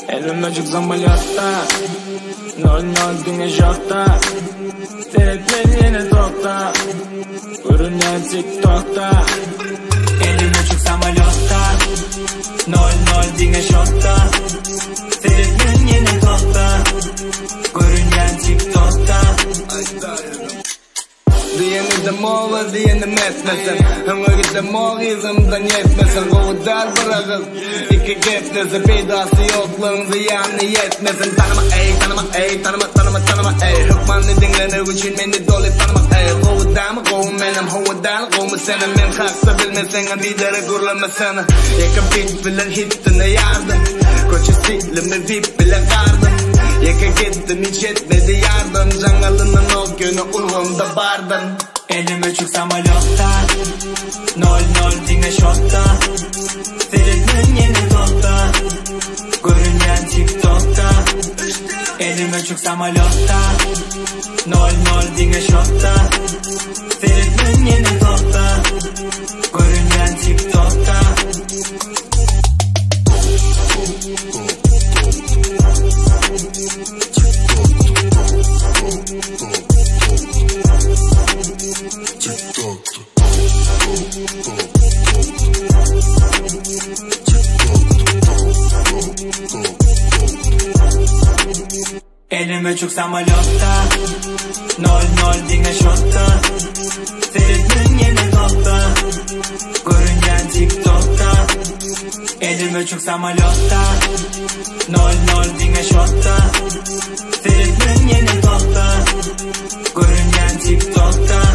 Elim açık zambalyotta 0-0 dünya şokta. Seyretmen yine tokta, görünen TikTok'ta. Elim açık zambalyotta 0-0 dünya şokta. Seyretmen yine tokta, görünen TikTok'ta. Diyenim olur diyenim etmesin. Hıngı gittim o gizimden yetmesin. Kovudar bırakın iki gitmesin. Pidası yokluğun ziyanı yetmesin. Tanıma ey, tanıma ey, tanıma ey. Hükmanlı dinlenir için beni dolu tanıma ey. Kovudamı kovum benim, hovudal kovum senin. Men haksa bilmesen lideri kurulamasana. Yaka bit bilen hittine yardım. Koçu siklimle vip bile kardım. Yaka gittim hiç yetmedi yardım. Cangalının o günü urğumda bardım. Elim açık zambalyotta 0-0 dünya şokta. Seyretmen yine tokta, görünen TikTok'ta. Elim açık zambalyotta 0-0 dünya şokta. Seyretmen yine tokta, görünen TikTok'ta. Elim açık zambalyotta 0-0 dünya şokta. Seyretmen yine tokta, görünen TikTok'ta. Elim açık zambalyotta 0-0 dünya şokta. Seyretmen yine tokta, görünen TikTok'ta.